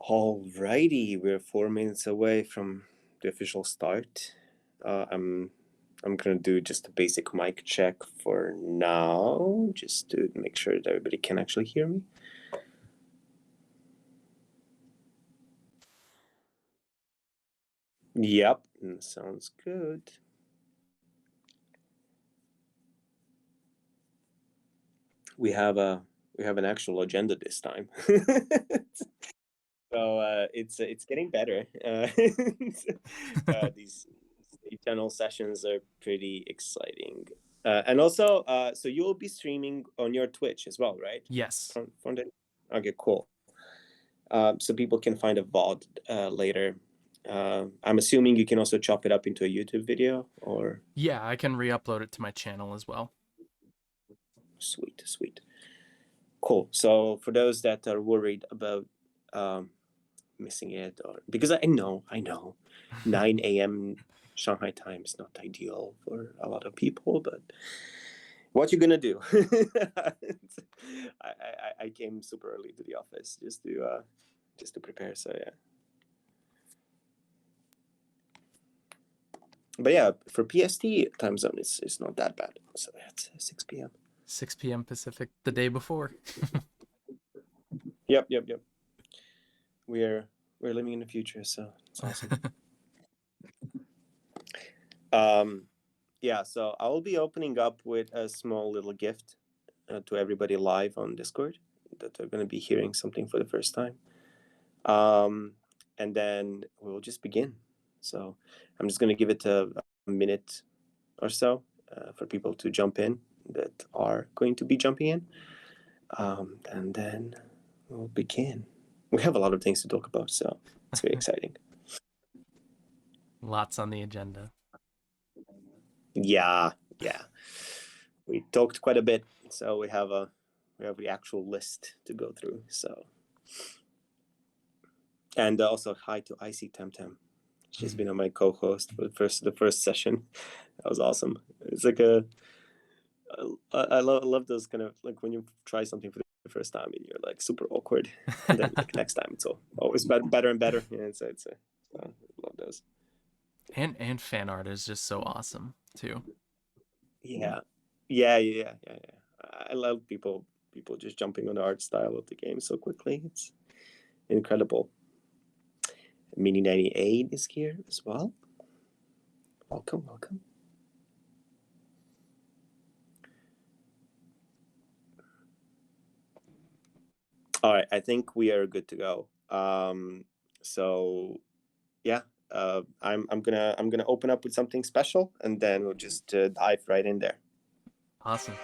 Alrighty, we're 4 minutes away from the official start. I'm gonna do just a basic mic check for now, just to make sure that everybody can actually hear me. Yep, sounds good. We have an actual agenda this time. So it's getting better. These channel sessions are pretty exciting. And also, so you will be streaming on your Twitch as well, right? Yes. From the... Okay, cool. So people can find a VOD later. I'm assuming you can also chop it up into a YouTube video, or... Yeah, I can re-upload it to my channel as well. Sweet, sweet. Cool. So for those that are worried about missing it, or because I know 9 a.m. Shanghai time is not ideal for a lot of people, but what you gonna do? I came super early to the office just to prepare. So yeah. But yeah, for PST time zone, it's not that bad. So that's 6 p.m. 6 p.m. Pacific the day before. Yep. We're living in the future, so it's awesome. Yeah, so I will be opening up with a small little gift to everybody live on Discord that are going to be hearing something for the first time. And then we'll just begin. So I'm just going to give it a minute or so for people to jump in that are going to be jumping in. And then we'll begin. We have a lot of things to talk about, so it's very exciting. Lots on the agenda. Yeah. We talked quite a bit, so we have the actual list to go through. So, and also hi to Icy Temtem. She's been on my co-host for the first session. That was awesome. It's like I love those kind of, like, when you try something for the first time and you're like super awkward, and then like next time it's always better and better. Yeah, I love those. And fan art is just so awesome too. Yeah. I love people just jumping on the art style of the game so quickly. It's incredible. Mini 98 is here as well. Welcome. All right, I think we are good to go. So yeah, I'm gonna open up with something special, and then we'll just dive right in there. Awesome.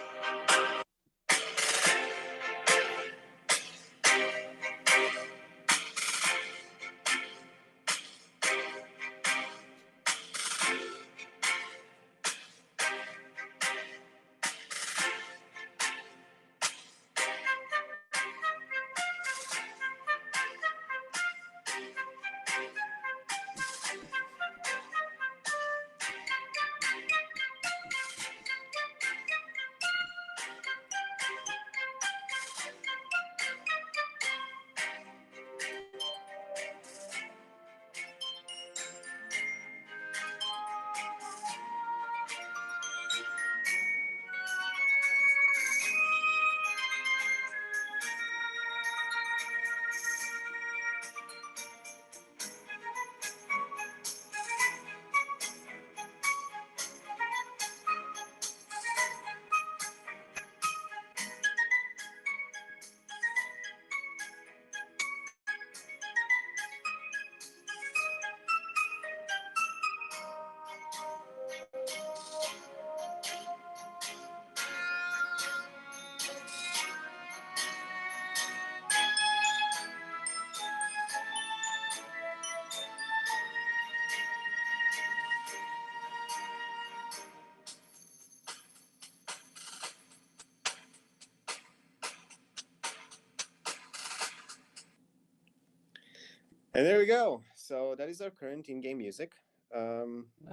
And there we go. So that is our current in-game music. I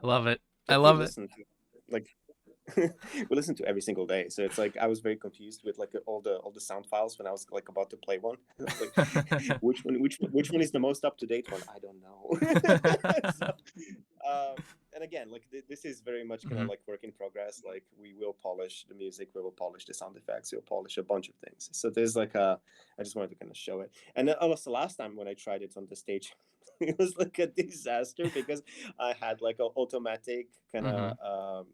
love it. I What do you love it. listen to? Like, we listen to every single day. So it's like I was very confused with like all the sound files when I was like about to play one. I was like, which one is the most up to date one? I don't know. So, and again, like this is very much kind of Mhm. like work in progress. Like we will polish the music, we will polish the sound effects, we'll polish a bunch of things. So there's like I just wanted to kind of show it. And then almost the last time when I tried it on the stage, it was like a disaster because I had like an automatic kind of Mhm.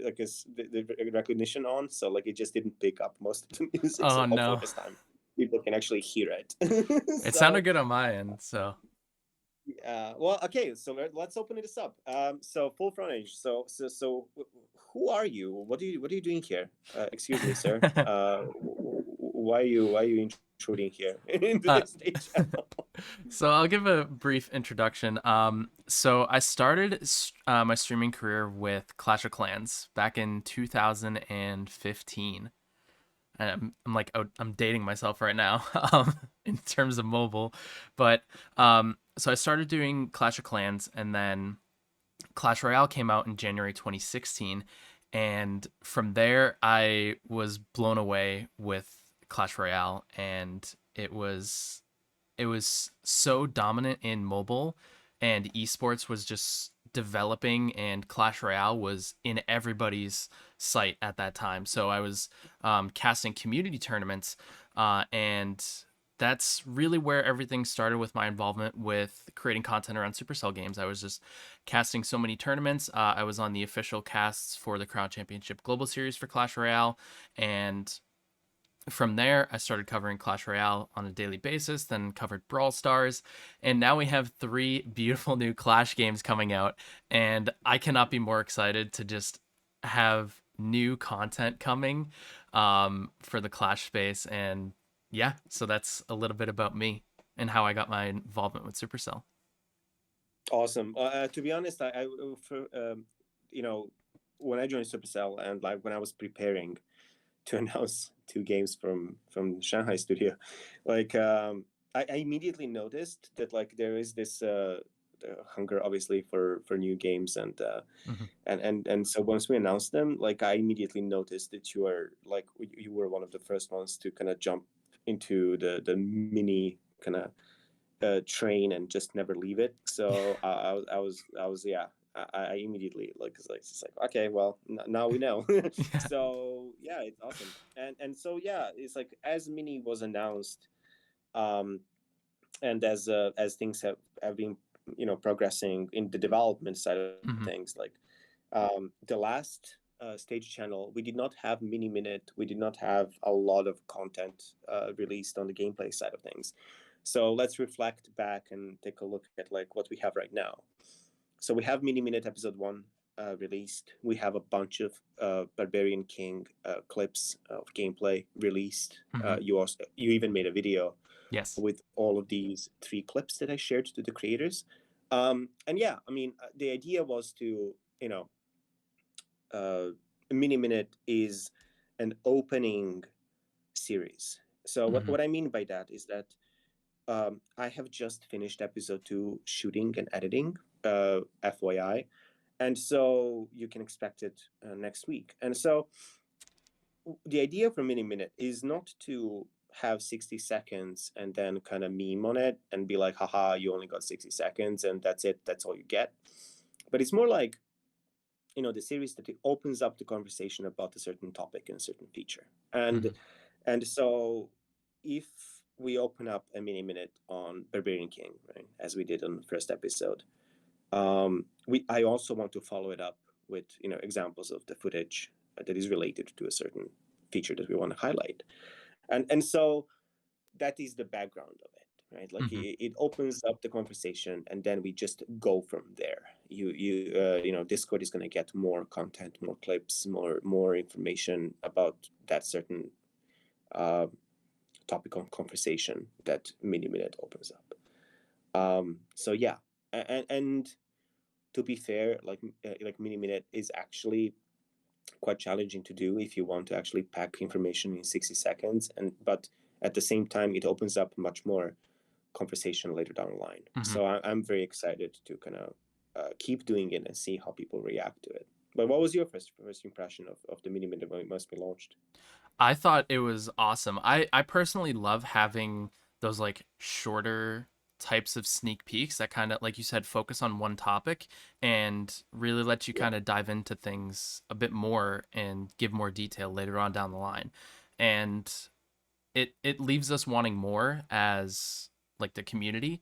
like the recognition on, so like it just didn't pick up most of the music. Oh So hopefully no. this time people can actually hear it. It sounded So good on my end, so. well, okay, so let's open this up. So FullFrontage. Who are you? What are you doing here? Excuse me, sir. Why are you intruding here into Uh, this stage channel? so I'll give a brief introduction. So I started my streaming career with Clash of Clans back in 2015. And I'm like I'm dating myself right now in terms of mobile, but so I started doing Clash of Clans, and then Clash Royale came out in January 2016, and from there I was blown away with Clash Royale, and it was so dominant in mobile, and esports was just developing, and Clash Royale was in everybody's sight at that time. So I was casting community tournaments, and that's really where everything started with my involvement with creating content around Supercell games. I was just casting so many tournaments. I was on the official casts for the Crown Championship Global Series for Clash Royale, and from there, I started covering Clash Royale on a daily basis, then covered Brawl Stars, and now we have three beautiful new Clash games coming out, and I cannot be more excited to just have new content coming for the Clash space. And yeah, so that's a little bit about me and how I got my involvement with Supercell. Awesome. To be honest, I for you know when I joined Supercell and like when I was preparing to announce two games from Shanghai studio, like I immediately noticed that like there is this hunger obviously for new games Mm-hmm. and so once we announced them, like I immediately noticed that you were one of the first ones to kind of jump into the mini kind of train and just never leave it. So I was yeah. I immediately like it's like okay, well now we know. Yeah. So yeah, it's awesome. And so yeah, it's like as Mini was announced, um, and as things have been progressing in the development side of Mm-hmm. things, like the last stage channel, we did not have Mini Minute, we did not have a lot of content released on the gameplay side of things. So let's reflect back and take a look at like what we have right now. So we have Mini Minute episode 1 released. We have a bunch of Barbarian King clips of gameplay released. Mm-hmm. You even made a video Yes. with all of these 3 clips that I shared to the creators. And yeah, I mean, the idea was to, uh, Mini Minute is an opening series. So what, Mm-hmm. what I mean by that is that I have just finished episode 2 shooting and editing, FYI. And so you can expect it next week. And so the idea for Mini Minute is not to have 60 seconds and then kind of meme on it and be like, haha, you only got 60 seconds and that's it, that's all you get. But it's more like, the series that it opens up the conversation about a certain topic and a certain feature. Mm-hmm. And so if we open up a Mini Minute on Barbarian King, right, as we did on the first episode, I also want to follow it up with examples of the footage that is related to a certain feature that we want to highlight, and so that is the background of it, right? Like Mm-hmm. it opens up the conversation, and then we just go from there. Discord is going to get more content, more clips, more information about that certain uh, topic of conversation that Mini Minute opens up. So yeah, and to be fair, like Mini Minute is actually quite challenging to do if you want to actually pack information in 60 seconds, but at the same time it opens up much more conversation later down the line. Mm-hmm. So I'm very excited to kind of keep doing it and see how people react to it. But what was your first impression of the mini minute when it must be launched? I thought it was awesome. I personally love having those like shorter types of sneak peeks that kind of, like you said, focus on one topic and really let you Yeah. kind of dive into things a bit more and give more detail later on down the line. And it leaves us wanting more as like the community.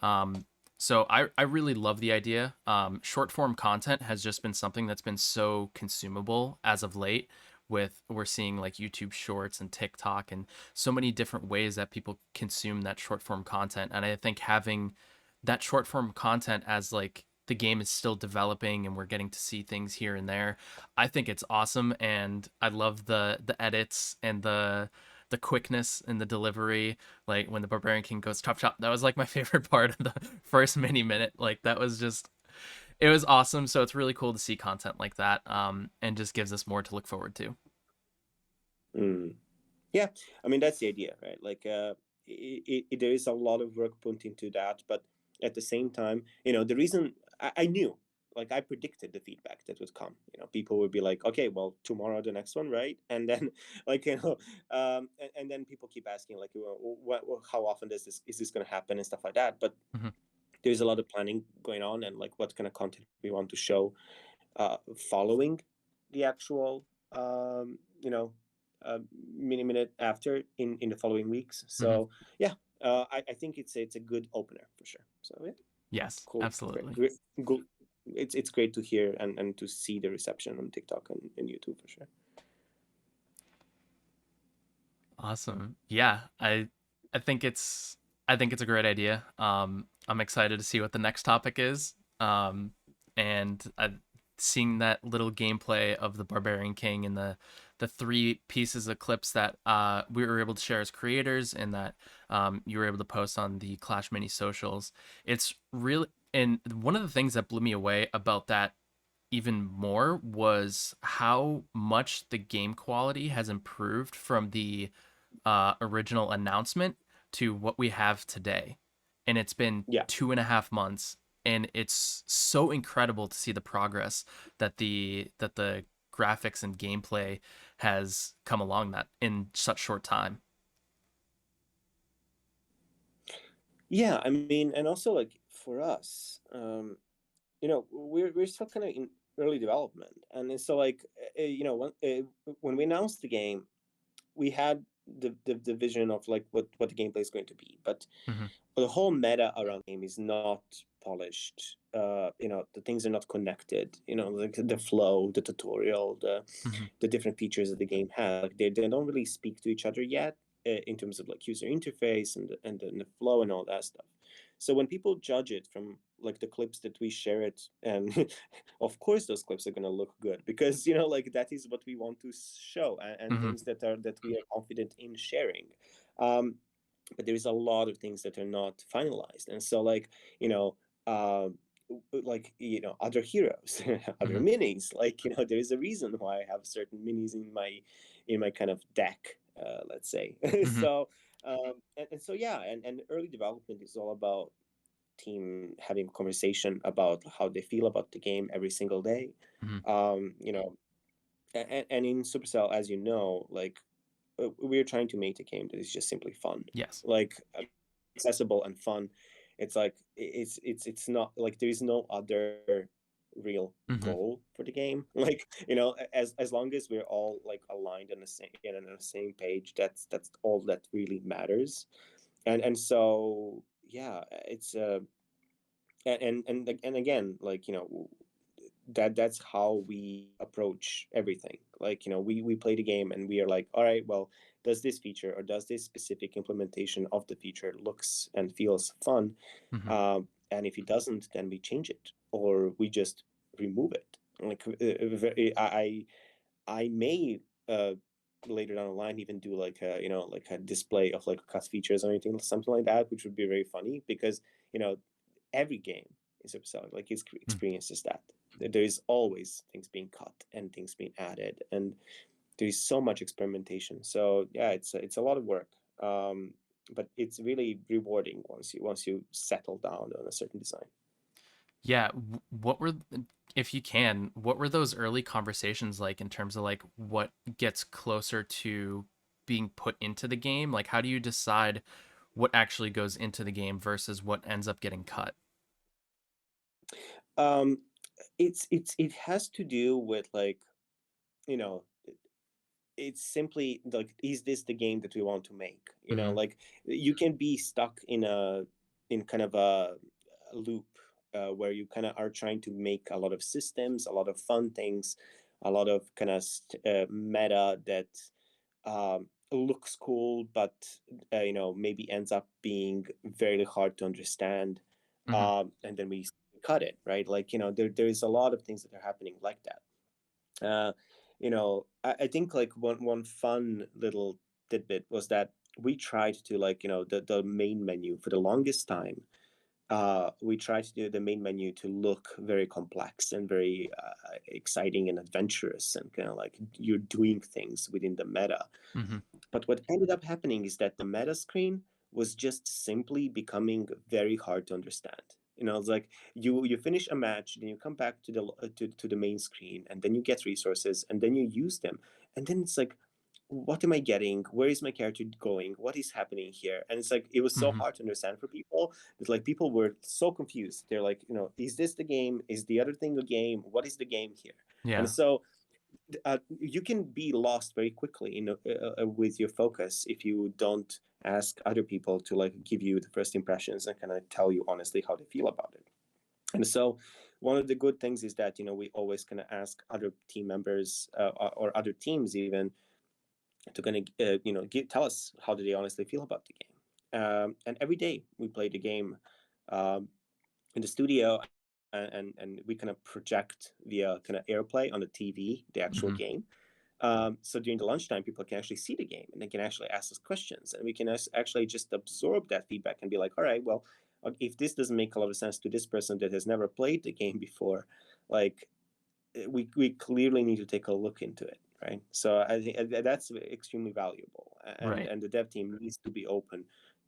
Um, so I really love the idea. Short form content has just been something that's been so consumable as of late. With we're seeing like YouTube Shorts and TikTok and so many different ways that people consume that short form content. And I think having that short form content as like the game is still developing and we're getting to see things here and there, I think it's awesome. And I love the edits and the quickness in the delivery, like when the Barbarian King goes chop chop. That was like my favorite part of the first mini minute. Like that was just, it was awesome. So it's really cool to see content like that, and just gives us more to look forward to. Mm. Yeah, I mean that's the idea, right? Like, there is a lot of work put into that, but at the same time, the reason I knew, like, I predicted the feedback that would come. People would be like, "Okay, well, tomorrow the next one, right?" And then, like, and then people keep asking, like, how often is this going to happen and stuff like that. But Mm-hmm. there's a lot of planning going on, and like what kind of content we want to show following the actual uh, mini minute after in the following weeks. Mm-hmm. So yeah, I think it's a good opener for sure. So yeah, Yes, cool, great, absolutely. great, good. It's great to hear and to see the reception on TikTok and YouTube for sure. Awesome. Yeah, I think it's a great idea. I'm excited to see what the next topic is. And seeing that little gameplay of the Barbarian King and the three pieces of clips that we were able to share as creators and that you were able to post on the Clash Mini socials. It's really, and one of the things that blew me away about that even more was how much the game quality has improved from the original announcement to what we have today. And it's been Yeah. 2.5 months, and it's so incredible to see the progress that the graphics and gameplay has come along that in such short time. Yeah, I mean, and also like for us, we're still kind of in early development, and so like when we announced the game, we had the vision of like what the gameplay is going to be, but Mm-hmm. the whole meta around the game is not polished. The things are not connected. Like the flow, the tutorial, Mm-hmm. the different features that the game has, like they don't really speak to each other yet in terms of like user interface and the flow and all that stuff. So when people judge it from like the clips that we share it, and of course those clips are gonna look good because like that is what we want to show, and Mm-hmm. things that we are confident in sharing. Um, but there is a lot of things that are not finalized, and so like uh, other heroes, other Mm-hmm. minis, like there is a reason why I have certain minis in my kind of deck, let's say. Mm-hmm. So and so yeah, and early development is all about team having conversation about how they feel about the game every single day. Mm-hmm. um you know and in Supercell, as you know, like we're trying to make a game that is just simply fun, Yes. like accessible and fun. It's like it's not like there is no other real Mm-hmm. goal for the game. Like as long as we're all like aligned on the same page, that's all that really matters. And so yeah, it's and again, like that's how we approach everything. Like we play the game and we are like, all right, well, does this feature or does this specific implementation of the feature looks and feels fun? Mm-hmm. And if it doesn't, then we change it or we just remove it. Like I may later down the line even do like a like a display of like cut features or anything, something like that, which would be very funny because you know every game is Supercell, like its experiences that there is always things being cut and things being added, and there is so much experimentation. So yeah, it's a lot of work, but it's really rewarding once you settle down on a certain design. Yeah. What were if you can, what were those early conversations like in terms of like what gets closer to being put into the game? Like, how do you decide what actually goes into the game versus what ends up getting cut? Um, it has to do with like, you know, it's simply like, is this the game that we want to make? Mm-hmm. Like you can be stuck in kind of a loop where you kind of are trying to make a lot of systems, a lot of fun things, a lot of kind of meta that looks cool, but maybe ends up being very hard to understand. Mm-hmm. And then we cut it, right? Like, there is a lot of things that are happening like that. I think like one fun little tidbit was that we tried to, like, the main menu for the longest time. We tried to do the main menu to look very complex and very exciting and adventurous, and kind of like you're doing things within the meta. Mm-hmm. But what ended up happening is that the meta screen was just simply becoming very hard to understand. It's like you finish a match, then you come back to the main screen, and then you get resources, and then you use them, and then it's like, what am I getting? Where is my character going? What is happening here? And it's like it was so Mm-hmm. hard to understand for people that, like, people were so confused. They're like, is this the game? Is the other thing a game? What is the game here? And Yeah. so you can be lost very quickly with your focus if you don't ask other people to, like, give you the first impressions and kind of tell you honestly how they feel about it. And so one of the good things is that we always kind of ask other team members or other teams even to kind of tell us how do they honestly feel about the game. And every day we play the game um, in the studio, and we kind of project via kind of AirPlay on the TV the actual Mm-hmm. game. So during the lunchtime, people can actually see the game, and they can actually ask us questions, and we can actually just absorb that feedback and be like, all right, well, if this doesn't make a lot of sense to this person that has never played the game before, like, we clearly need to take a look into it, right? So I think that's extremely valuable, and Right. and the dev team needs to be open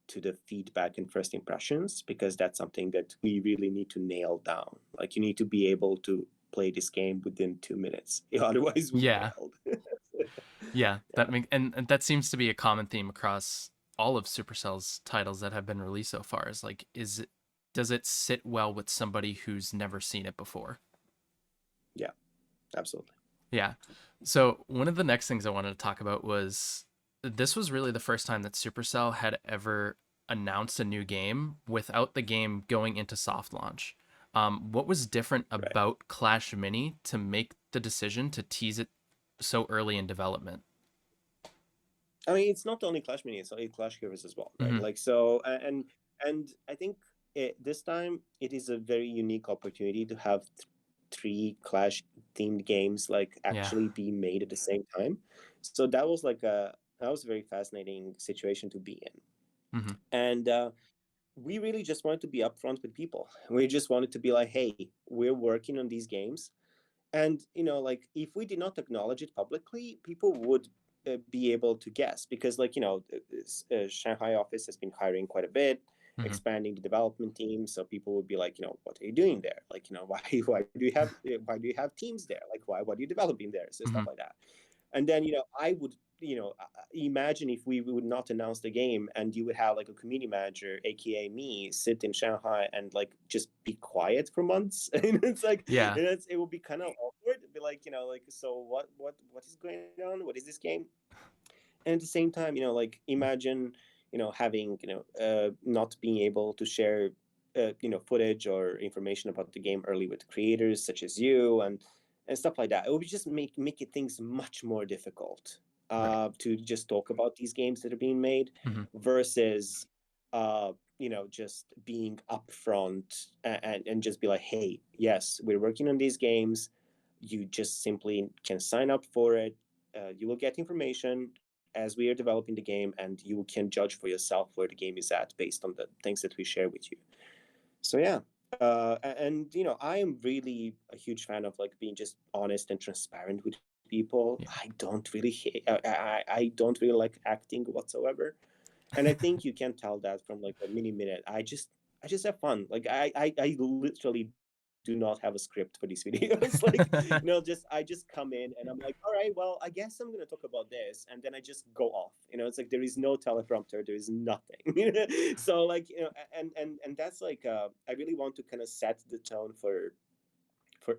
to the feedback and first impressions, because that's something that we really need to nail down. Like, you need to be able to play this game within 2 minutes, otherwise we Yeah. failed. Yeah. Yeah. And that seems to be a common theme across all of Supercell's titles that have been released so far. Is like, does it sit well with somebody who's never seen it before? Yeah, absolutely. Yeah. So one of the next things I wanted to talk about was this was really the first time that Supercell had ever announced a new game without the game going into soft launch. What was different Right. about Clash Mini to make the decision to tease it so early in development? I mean, it's not only Clash Mini, it's Clash Heroes as well, right? Mm-hmm. Like, so, and I think this time it is a very unique opportunity to have three Clash themed games like Yeah. actually be made at the same time. So that was a very fascinating situation to be in. Mm-hmm. And we really just wanted to be upfront with people. We just wanted to be like, hey, we're working on these games. And like, if we did not acknowledge it publicly, people would be able to guess, because, like, Shanghai office has been hiring quite a bit, Mm-hmm. expanding the development team. So people would be like, what are you doing there? Like, why do you have teams there? Like, what are you developing there? So Mm-hmm. stuff like that. And then I would imagine if we would not announce the game, and you would have like a community manager, aka me, sit in Shanghai and, like, just be quiet for months. And it's like, Yeah. it would be kind of awkward. It'd be like, like, so what is going on? What is this game? And at the same time, like, imagine having not being able to share footage or information about the game early with creators such as you, and stuff like that. It would just make it things much more difficult Right. to just talk about these games that are being made, Mm-hmm. versus just being upfront, and just be like, hey, yes, we're working on these games. You just simply can sign up for it. You will get information as we are developing the game, and you can judge for yourself where the game is at based on the things that we share with you. So yeah, and I am really a huge fan of, like, being just honest and transparent with people. Yeah. I don't really like acting whatsoever, and I think you can tell that from, like, a mini minute. I just have fun. Like, I literally do not have a script for these videos. Like, just I just come in and I'm like, all right, well, I guess I'm gonna talk about this, and then I just go off. It's like there is no teleprompter, there is nothing. So like, and that's like, I really want to kind of set the tone for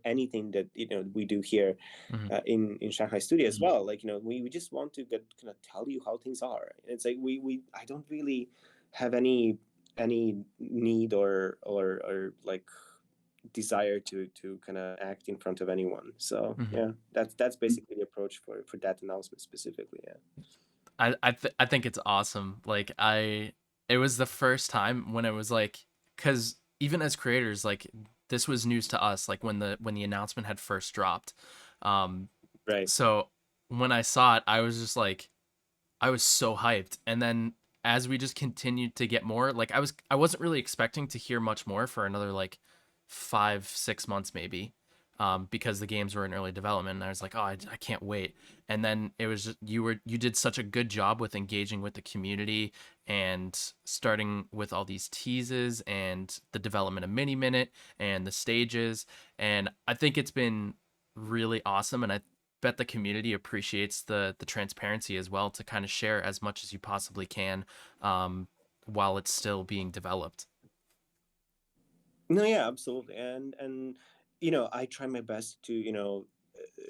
anything that we do here Mhm. in Shanghai studio as well. Like, we just want to get kind of tell you how things are. It's like we I don't really have any need or like desire to kind of act in front of anyone. So Mhm. yeah, that's basically the approach for that announcement specifically. Yeah. I think it's awesome. Like it was the first time when it was like, because even as creators, like this was news to us. Like when the announcement had first dropped, um, Right. so when I saw it, I was just like, I was so hyped. And then as we just continued to get more, like I wasn't really expecting to hear much more for another like 5 6 months maybe, because the games were in early development. And I was like, oh, I can't wait. And then it was just, you did such a good job with engaging with the community and starting with all these teases and the development of Mini Minute and the stages. And I think it's been really awesome. And I bet the community appreciates the transparency as well, to kind of share as much as you possibly can, while it's still being developed. No, yeah, absolutely. And I try my best to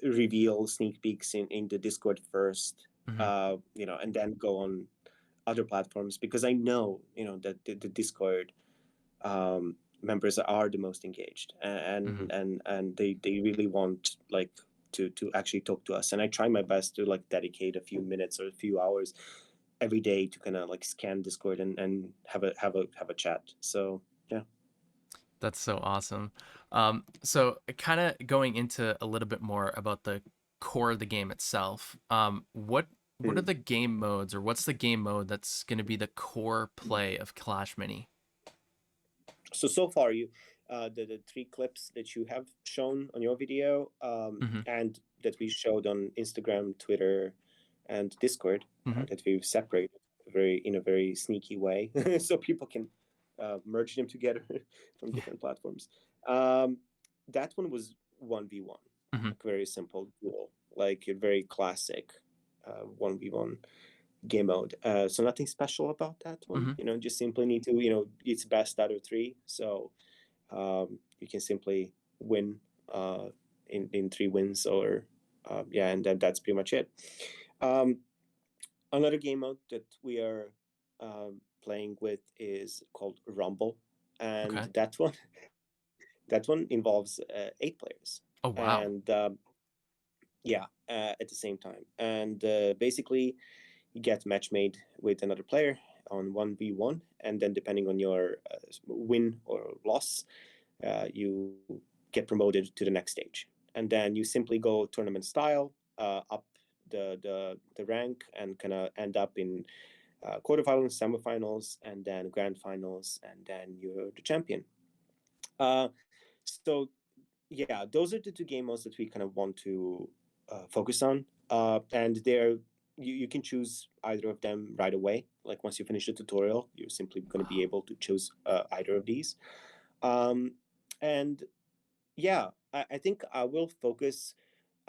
reveal sneak peeks in the Discord first, Mm-hmm. and then go on other platforms, because I know that the Discord members are the most engaged, Mm-hmm. and they really want like to actually talk to us. And I try my best to like dedicate a few minutes or a few hours every day to kind of like scan Discord and have a chat. So yeah. That's so awesome. So kind of going into a little bit more about the core of the game itself. What are Hmm. the game modes, or what's the game mode that's going to be the core play of Clash Mini? So far, the three clips that you have shown on your video, Mm-hmm. and that we showed on Instagram, Twitter, and Discord, Mm-hmm. that we've separated in a very sneaky way, so people can merge them together from Yeah. different platforms. Um, that one was 1v1, Mm-hmm. like very simple duel, like a very classic 1v1 game mode. So nothing special about that one. Mm-hmm. Just simply need to, it's best out of three. So you can simply win in three wins, or yeah, and then that's pretty much it. Um, Another game mode that we are playing with is called Rumble, and Okay. that one involves 8 players, Oh wow. and yeah, at the same time, and basically you get match made with another player on 1v1, and then depending on your win or loss, you get promoted to the next stage, and then you simply go tournament style up the rank, and kind of end up in quarterfinals, semifinals, and then grand finals, and then you're the champion. So yeah, those are the two game modes that we kind of want to focus on, and you can choose either of them right away. Like once you finish the tutorial, you're simply going to be able to choose either of these. Um, and yeah, I think I will focus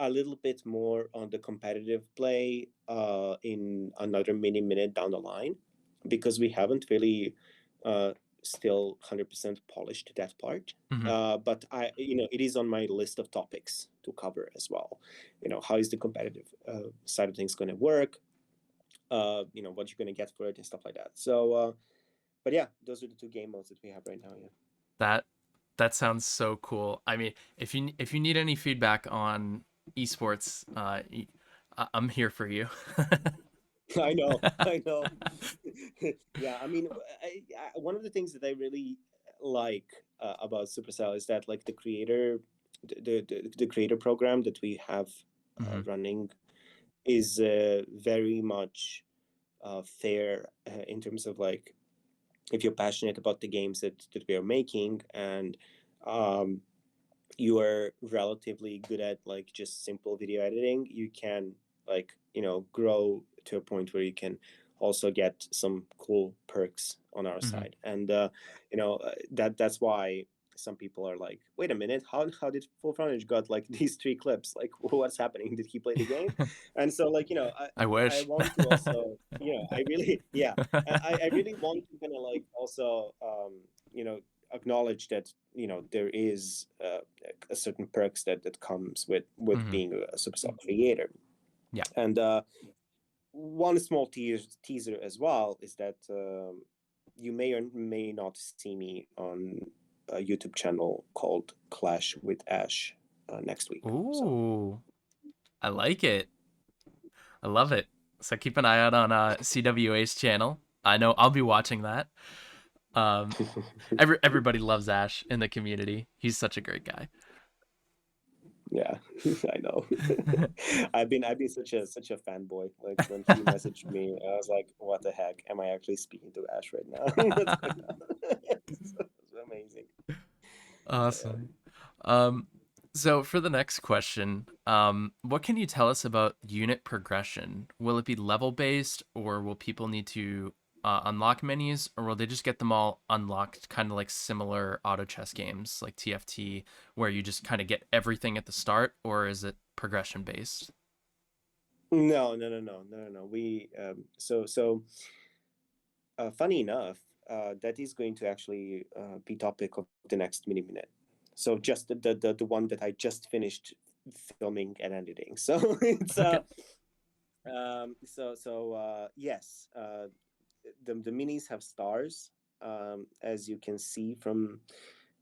a little bit more on the competitive play in another mini minute down the line, because we haven't really uh, still 100% polished that part. Mm-hmm. But it is on my list of topics to cover as well. How is the competitive side of things going to work? What you're going to get for it and stuff like that. So, but yeah, those are the two game modes that we have right now. Yeah. That that sounds so cool. I mean, if you need any feedback on esports, I'm here for you. I know, I know. Yeah, I mean, one of the things that I really like about Supercell is that like the creator program that we have Mm-hmm. running is very much fair in terms of like, if you're passionate about the games that we are making, and um, you are relatively good at like just simple video editing, you can like grow to a point where you can also get some cool perks on our Mm-hmm. side. And that's why some people are like, wait a minute, how did FullFrontage got like these 3 clips? Like, what's happening? Did he play the game? And so, like, I I wish. want to also, I really, yeah, I really want to kind of like also, acknowledge that there is a certain perks that comes with Hmm. being a Supercell creator. Yeah. And one small teaser as well is that you may or may not see me on a YouTube channel called Clash with Ash next week. So Ooh, I like it. I love it. So keep an eye out on CWA's channel. I know I'll be watching that. Um, everybody loves Ash in the community. He's such a great guy. yeah, I know. I've been such a fanboy. Like when he messaged me, I was like, "What the heck? Am I actually speaking to Ash right now? What's going on?" It's amazing. Yeah. Awesome. So for the next question, what can you tell us about unit progression? Will it be level based, or will people need to unlock menus, or will they just get them all unlocked, kind of like similar auto chess games like TFT, where you just kind of get everything at the start, or is it progression based? No, no, no, no, no, no, no. Funny enough, that is going to actually be topic of the next mini minute. So just the one that I just finished filming and editing. So it's Okay. yes, the minis have stars, as you can see from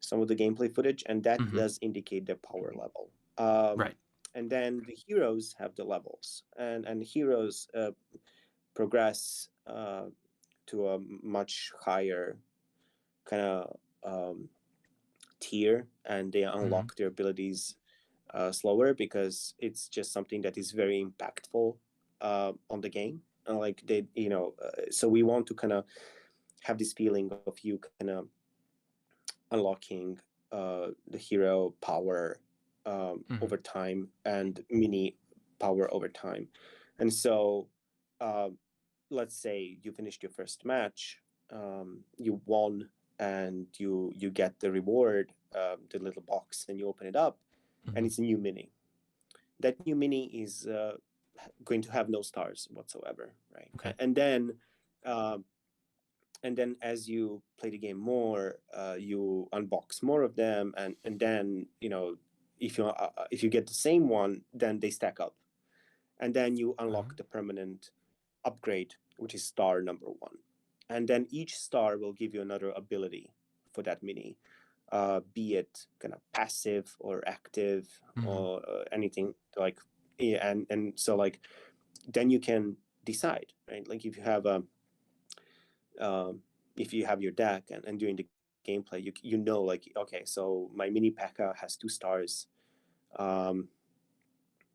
some of the gameplay footage, and that Mm-hmm. does indicate their power level. Um, Right. and then the heroes have the levels, and heroes progress to a much higher kind of tier, and they Mm-hmm. unlock their abilities slower because it's just something that is very impactful on the game. Like so we want to kind of have this feeling of you kind of unlocking the hero power Mm-hmm. over time and mini power over time. And so, uh, let's say you finished your first match, you won, and you get the reward, the little box, and you open it up, and Mm-hmm. it's a new mini. That new mini is going to have no stars whatsoever, right? Okay. Uh, and then as you play the game more, you unbox more of them, and then if you get the same one, then they stack up, and then you Uh, unlock the permanent upgrade, which is star number 1, and then each star will give you another ability for that mini, be it kind of passive or active mm-hmm. or anything like, yeah, and so like then you can decide, right? Like um, if you have your deck and during the gameplay, you know, like, okay, so my mini P.E.K.K.A has 2 stars, um,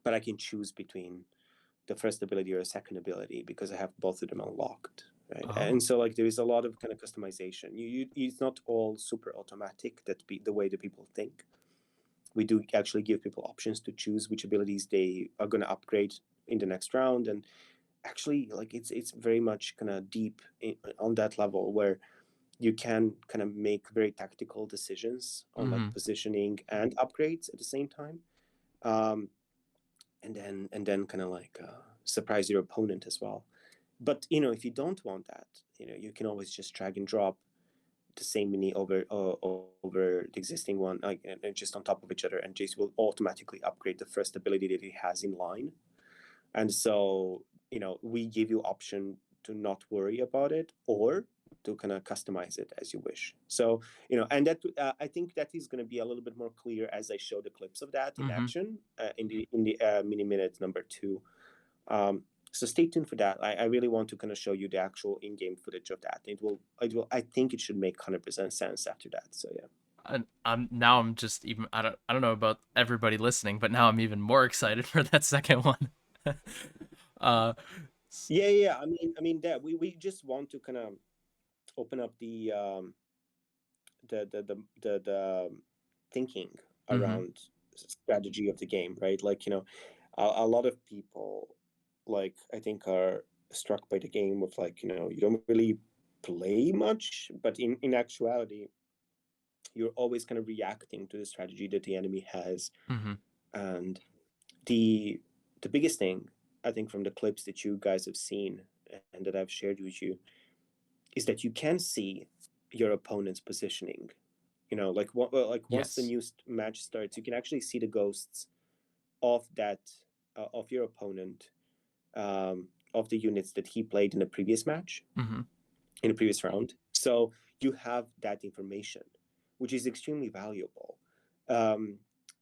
but I can choose between the first ability or a second ability because I have both of them unlocked, right? Oh. And so like there is a lot of kind of customization. It's not all super automatic that be the way that people think. We do actually give people options to choose which abilities they are going to upgrade in the next round, and actually like it's very much kind of deep on that level where you can kind of make very tactical decisions on like Mm-hmm. positioning and upgrades at the same time, um, and then kind of like surprise your opponent as well. But if you don't want that, you can always just drag and drop the same mini over the existing one, like, and just on top of each other, and Jace will automatically upgrade the first ability that he has in line. And so we give you option to not worry about it, or to kind of customize it as you wish. So and that I think that is going to be a little bit more clear as I show the clips of that in Mm-hmm. action in the mini minute number 2. So stay tuned for that. I really want to kind of show you the actual in-game footage of that. It will I think it should make 100% sense after that. So yeah. I'm just even I don't know about everybody listening, but now I'm even more excited for that second one. uh Yeah. I mean that we just want to kind of open up the thinking mhm. around strategy of the game, right? Like a lot of people, like, I think are struck by the game with, like, you don't really play much, but in actuality you're always kind of reacting to the strategy that the enemy has. Mm-hmm. And the biggest thing, I think, from the clips that you guys have seen and that I've shared with you, is that you can see your opponent's positioning. Like once the Yes. new match starts, you can actually see the ghosts of that of your opponent, of the units that he played in the previous match, Mm-hmm. in the previous round. So you have that information, which is extremely valuable. Um,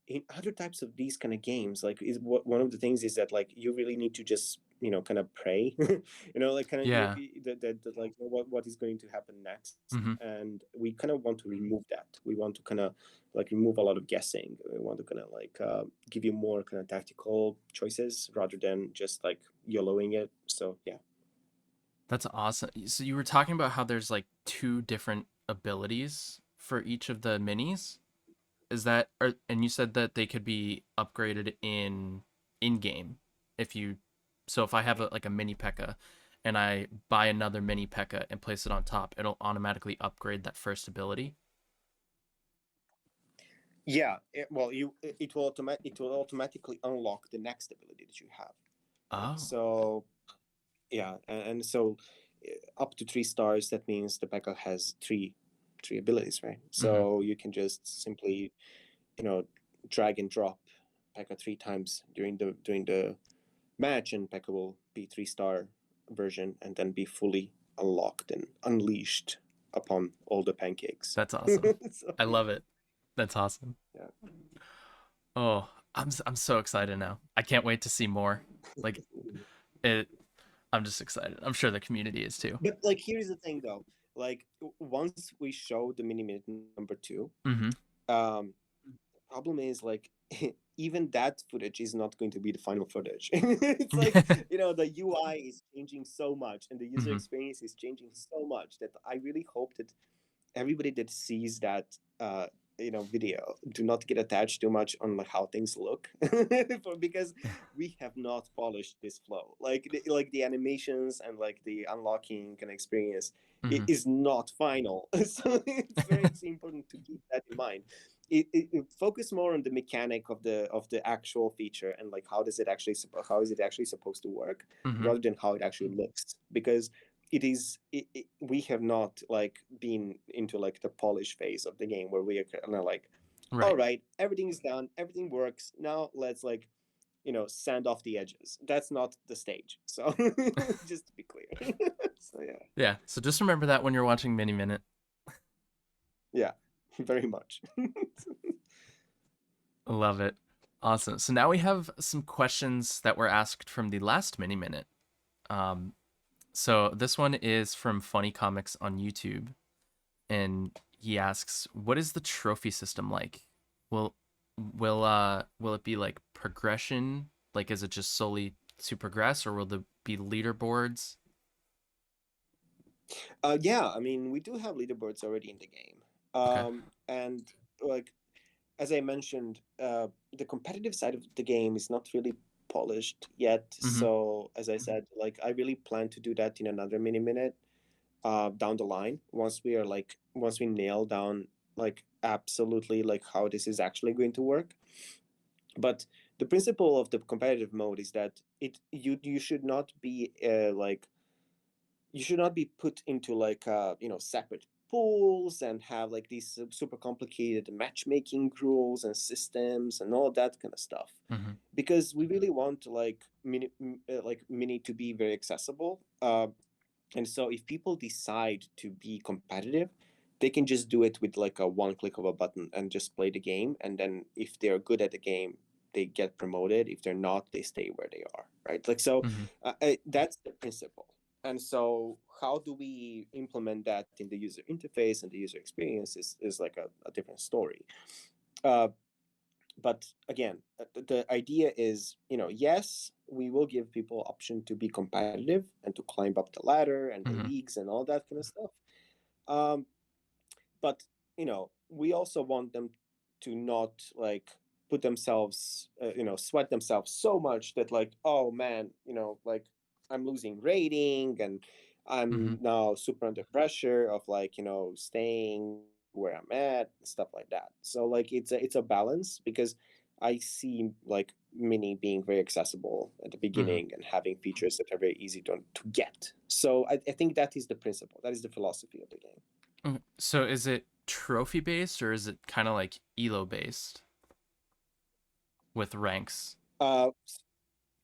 in other types of these kind of games, like one of the things is that like you really need to just kind of pray, like kind of Yeah. that like what is going to happen next, Mm-hmm. and we kind of want to remove that. We want to kind of like remove a lot of guessing. We want to kind of like give you more kind of tactical choices rather than just like YOLOing it. So yeah. That's awesome. So you were talking about how there's like two different abilities for each of the minis. Is that and you said that they could be upgraded in game if you so if I have like a mini P.E.K.K.A and I buy another mini P.E.K.K.A and place it on top, it'll automatically upgrade that first ability. Yeah, it will automatically unlock the next ability that you have, right? Oh. So yeah, and so up to 3 stars, that means the P.E.K.K.A has three abilities, right? Mm-hmm. So you can just simply drag and drop P.E.K.K.A 3 times during the match, and P.E.K.K.A will be 3-star version and then be fully unlocked and unleashed upon all the pancakes. That's awesome. So I love it. That's awesome. yeah. Oh, I'm so excited now. I can't wait to see more. Like it I'm just excited. I'm sure the community is too. But like, here's the thing, though. Like, once we show the mini minute number two, Mm-hmm. um, problem is like even that footage is not going to be the final footage. It's like the UI is changing so much and the user Mm-hmm. experience is changing so much that I really hope that everybody that sees that video do not get attached too much on like how things look because we have not polished this flow, like the animations and like the unlocking and experience, it Mm-hmm. is not final. So it's very important to keep that in mind. It focus more on the mechanic of the actual feature and like how is it actually supposed to work, Mm-hmm. rather than how it actually looks, because we have not like been into like the polish phase of the game where we are kind of like, all Right. right, everything is done, everything works, now let's like sand off the edges. That's not the stage, so just to be clear. So yeah. Yeah. So just remember that when you're watching Mini Minute. Yeah. Very much. Love it. Awesome. So now we have some questions that were asked from the last Mini Minute. Um, so this one is from Funny Comics on YouTube, and he asks, "What is the trophy system like? Will will it be like progression? Like, is it just solely to progress, or will there be leaderboards?" Yeah, I mean, we do have leaderboards already in the game, Okay. and like as I mentioned, the competitive side of the game is not really polished yet. Mm-hmm. So as I said, like I really plan to do that in another mini minute down the line, once we nail down like absolutely like how this is actually going to work. But the principle of the competitive mode is that you should not be like you should not be put into like separate pools and have like these super complicated matchmaking rules and systems and all that kind of stuff, Mm-hmm. because we really want like mini to be very accessible, and so if people decide to be competitive, they can just do it with like a one click of a button and just play the game, and then if they're good at the game, they get promoted. If they're not, they stay where they are, right? Like so, Mm-hmm. that's the principle. And so how do we implement that in the user interface and the user experience is like a different story. uh, but again, the idea is, yes, we will give people option to be competitive and to climb up the ladder and the Mm-hmm. leagues and all that kind of stuff. um, but we also want them to not like put themselves sweat themselves so much that like, oh man, like I'm losing rating and Mm-hmm. I'm now super under pressure of like staying where I'm at, stuff like that. So like it's a balance, because I see like mini being very accessible at the Hmm. beginning and having features that are very easy to get. So I think that is the principle. That is the philosophy of the game. So is it trophy based or is it kind of like elo based with ranks? Uh,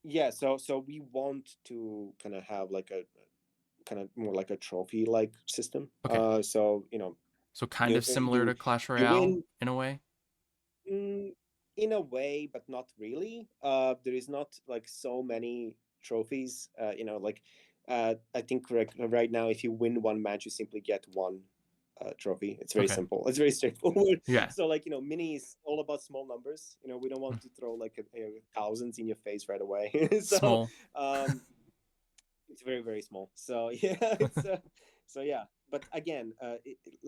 yeah. So we want to kind of have like a kind of more like a trophy like system. Okay. So So kind you of similar you to Clash you Royale win. in a way. Mm, in a way, but not really. There is not like so many trophies. Like I think right now, if you win one match, you simply get one trophy. It's very Okay. simple. It's very straightforward. Yeah. So like mini is all about small numbers. We don't want to throw like thousands in your face right away. So Small. um, it's very very small. So yeah, it's so yeah. But again,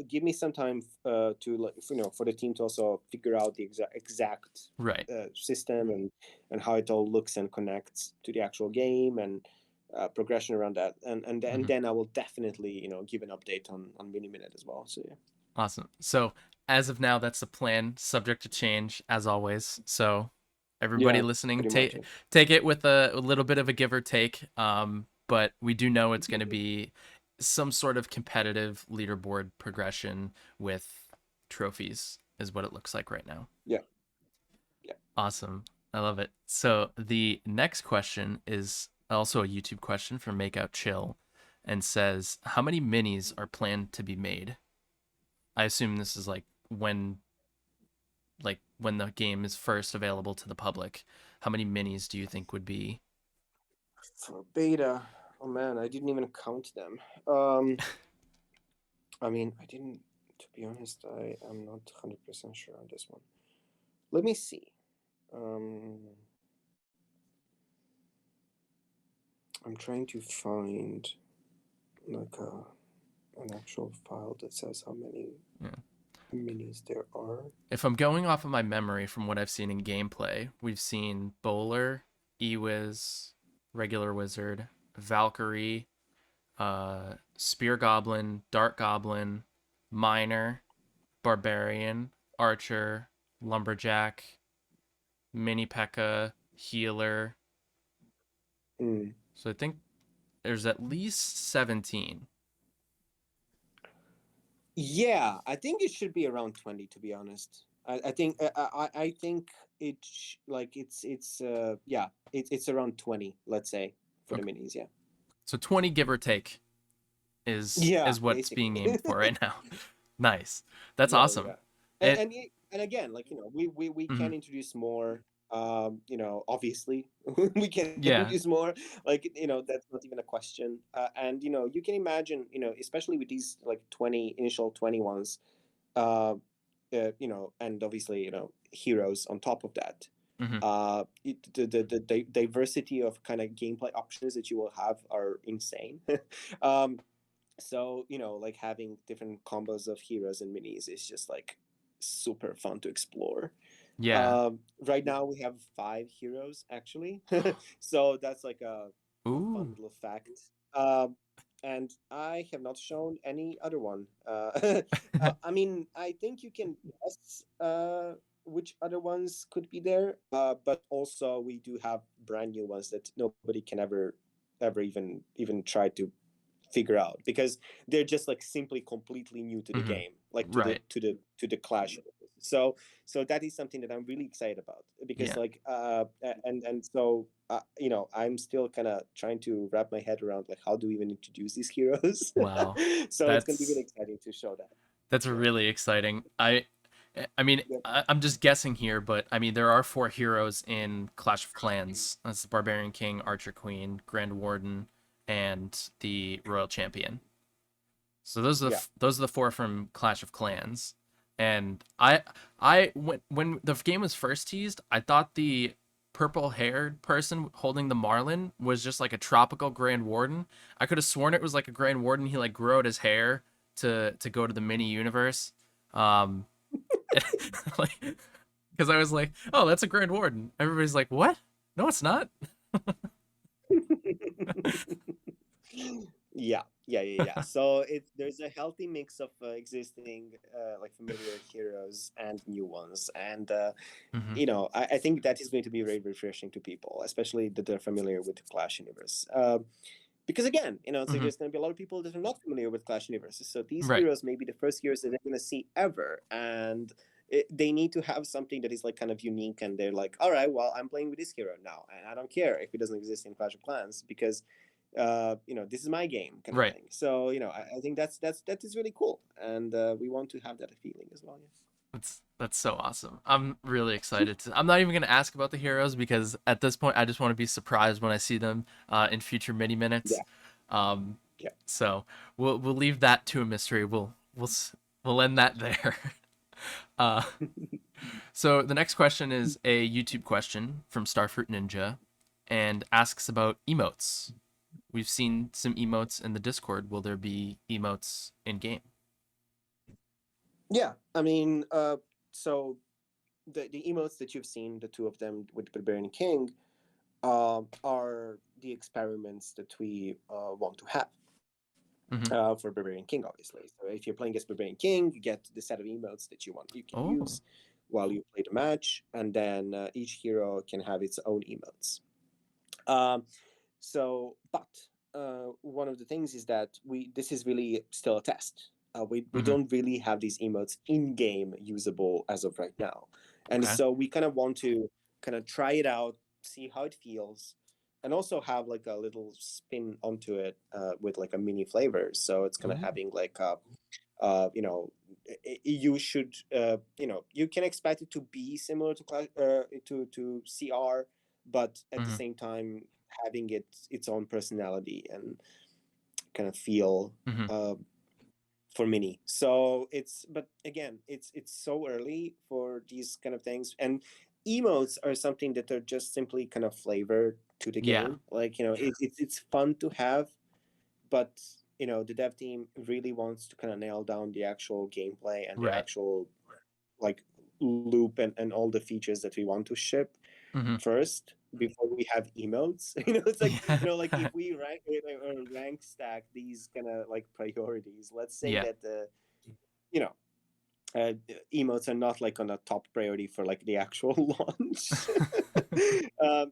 give me some time to like for the team to also figure out the exact Right. system and how it all looks and connects to the actual game and progression around that. And Hmm. then I will definitely give an update on Mini Minute as well. So yeah. Awesome. So as of now, that's the plan, subject to change as always. So everybody Yeah, listening, pretty much. take it with a little bit of a give or take. But we do know it's going to be some sort of competitive leaderboard progression with trophies, is what it looks like right now. Yeah, yeah. Awesome. I love it. So the next question is also a YouTube question from Makeout Chill and says, how many minis are planned to be made? I assume this is like when the game is first available to the public. How many minis do you think would be? For beta, oh man, I didn't even count them. Um, I mean, I didn't. To be honest, I am not 100% sure on this one. Let me see. Um, I'm trying to find like an actual file that says how many Yeah. minis there are. If I'm going off of my memory from what I've seen in gameplay, we've seen Bowler, Ewiz, Regular Wizard, Valkyrie, Spear Goblin, Dart Goblin, Miner, Barbarian, Archer, Lumberjack, Mini P.E.K.K.A, Healer. Mm. So I think there's at least 17. Yeah, I think it should be around 20. To be honest, I think I think like it's yeah, it's around 20. Let's say for the Okay. minis. Yeah. So 20 give or take Yeah, is what's being basically. aimed for right now. Nice. That's Yeah, awesome. yeah. It And again, like we mhm. can introduce more. Obviously, we can Yeah. introduce more. Like that's not even a question. And you can imagine, especially with these like 20 initial 20 ones, and obviously heroes on top of that. Mhm. The diversity of kind of gameplay options that you will have are insane. um, so like having different combos of heroes and minis is just like super fun to explore. Yeah. Right now we have 5 heroes actually. So that's like a fun Ooh. little fact. um, and I have not shown any other one. I mean, I think you can guess which other ones could be there, but also we do have brand new ones that nobody can ever even try to figure out, because they're just like simply completely new to the Mhm. game, like to the Right. clash. So that is something that I'm really excited about, because Yeah. like and so I'm still kind of trying to wrap my head around like how do we even introduce these heroes. Wow. So it's going to be really That's exciting to show that. that's Yeah. really exciting. I mean, Yep. I'm just guessing here, but I mean there are 4 heroes in Clash of Clans. That's the Barbarian King, Archer Queen, Grand Warden, and the Royal Champion. So Yeah. those are the 4 from Clash of Clans. And when the game was first teased, I thought the purple haired person holding the Marlin was just like a tropical Grand Warden. I could have sworn it was like a Grand Warden. He like grew out his hair to go to the mini universe. Um, like because I was like, oh, that's a Grand Warden. Everybody's like, what? No, it's not. Yeah. Yeah. So there's a healthy mix of existing like familiar heroes and new ones, and Hmm. I think that is going to be very refreshing to people, especially that they're familiar with the Clash universe. Because again, so Hmm. there's going to be a lot of people that are not familiar with Clash universes. So these Right. heroes may be the first heroes that they're going to see ever, and they need to have something that is like kind of unique. And they're like, all right, well, I'm playing with this hero now, and I don't care if it doesn't exist in Clash of Clans because this is my game kind of Right. thing. So I think that is really cool, and we want to have that feeling as well. Yeah. That's so awesome. I'm really excited I'm not even gonna ask about the heroes because at this point I just want to be surprised when I see them in future mini minutes. Yeah. Um, Yeah. so we'll leave that to a mystery. We'll end that there. uh, so the next question is a YouTube question from Starfruit Ninja, and asks about emotes. We've seen some emotes in the Discord. Will there be emotes in game? Yeah. I mean, so the emotes that you've seen, the two of them with Barbarian King, are the experiments that we want to have Hmm. for Barbarian King, obviously. So if you're playing as Barbarian King, you get the set of emotes that you can Oh. use while you play the match, and then each hero can have its own emotes. Um, but one of the things is that this is really still a test. We Hmm. don't really have these emotes in game usable as of right now, and Okay. so we kind of want to kind of try it out, see how it feels, and also have like a little spin onto it with like a mini flavor. So it's kind of Ooh. having like a you should you can expect it to be similar to to CR, but at the Hmm. same time having its own personality and kind of feel Hmm. for mini. So but again, it's so early for these kind of things, and emotes are something that are just simply kind of flavor to the Yeah. game. Like it's fun to have, but the dev team really wants to kind of nail down the actual gameplay and the Right. actual like loop and all the features that we want to ship Hmm. first before we have emotes. It's like Yeah. like if we rank stack these kind of like priorities, let's say Yeah. that you know uh, emotes are not like on a top priority for like the actual launch.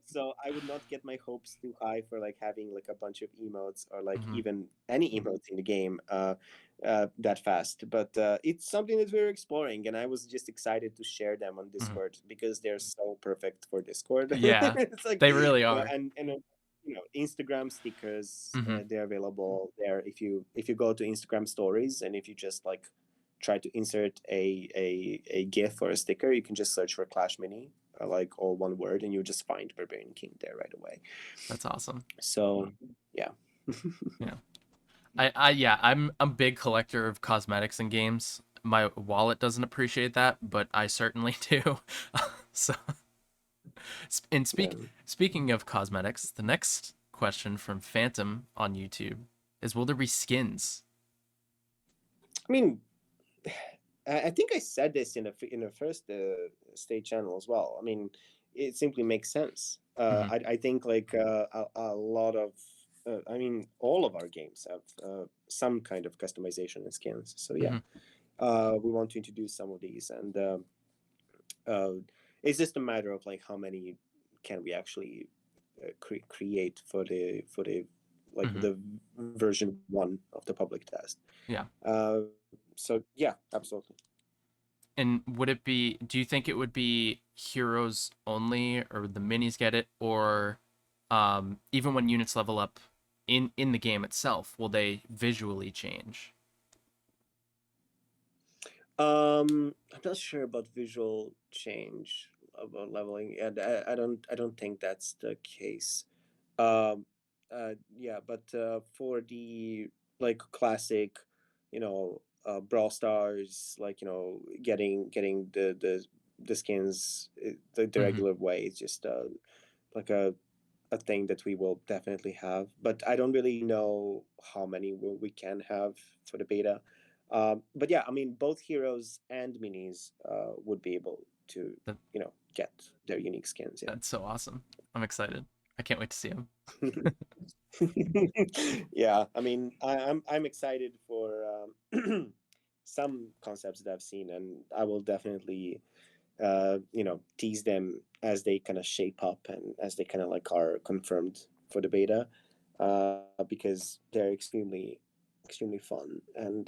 So I would not get my hopes too high for like having like a bunch of emotes or like Hmm. even any emotes in the game that fast. But it's something that we're exploring, and I was just excited to share them on Hmm. Discord because they're so perfect for Discord. Yeah. It's like They really are. and Instagram stickers, Hmm. they're available there if you go to Instagram stories, and if you just like try to insert a GIF or a sticker, you can just search for Clash Mini, like all one word, and you'll just find Barbarian King there right away. That's awesome. So, yeah. Yeah. Yeah, I'm a big collector of cosmetics in games. My wallet doesn't appreciate that, but I certainly do. So, and Yeah. speaking of cosmetics, the next question from Phantom on YouTube is, will there be skins? I mean, I think I said this in the first state channel as well. I mean, it simply makes sense. Hmm. I think like a lot of, I mean, all of our games have some kind of customization and skins. So yeah, Hmm. we want to introduce some of these, and uh, it's just a matter of like how many can we actually create for the like Hmm. the version 1 of the public test. Yeah. Uh, so yeah, absolutely. And would it be, do you think it would be heroes only, or would the minis get it, or even when units level up in the game itself, will they visually change? I'm not sure about visual change about leveling, and I don't think that's the case. Um, yeah, but for the like classic, Brawl Stars, like getting the skins the Hmm. regular way, it's just like a thing that we will definitely have. But I don't really know how many we can have for the beta. But yeah, I mean, both heroes and minis would be able to, That, get their unique skins. that's so awesome. I'm excited. I can't wait to see them. Yeah. Yeah, I mean, I'm excited for some concepts that I've seen, and I will definitely tease them as they kind of shape up and as they kind of like are confirmed for the beta, because they're extremely fun, and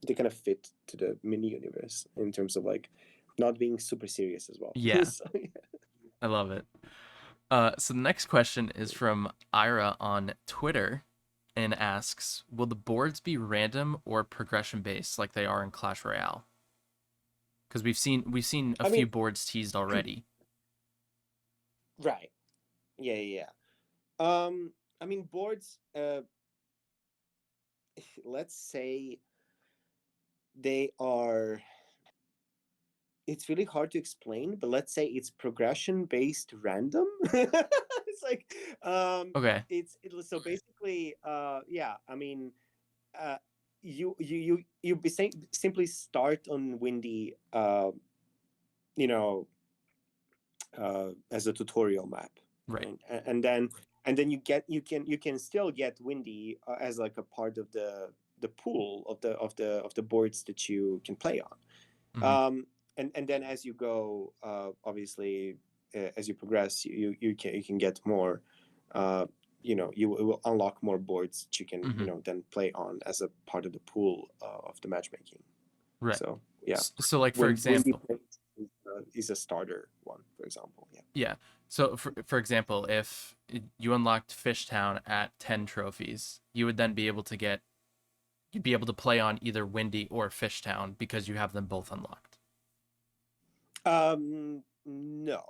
they kind of fit to the mini universe in terms of like not being super serious as well. Yeah, So, I love it. So the next question is from Ira on Twitter and asks, will the boards be random or progression based like they are in Clash Royale? Because we've seen a I few mean, boards teased already. right. Yeah, yeah, yeah. I mean, boards, let's say they are, it's really hard to explain, but let's say it's progression based random. It's like, Okay. so basically, yeah, I mean, uh, you simply start on Windy, you know, as a tutorial map, Right. right? And then you can still get Windy as like a part of the pool of the boards that you can play on. Hmm. And then as you go, obviously, as you progress, you can get more. Uh, you will unlock more boards that you can Hmm. then play on as a part of the pool of the matchmaking. Right. So yeah, So like for when you example, play is a starter one, for example. Yeah. yeah. So for example, if you unlocked Fishtown at 10 trophies, you would then be able to get you'd be able to play on either Windy or Fishtown because you have them both unlocked. No.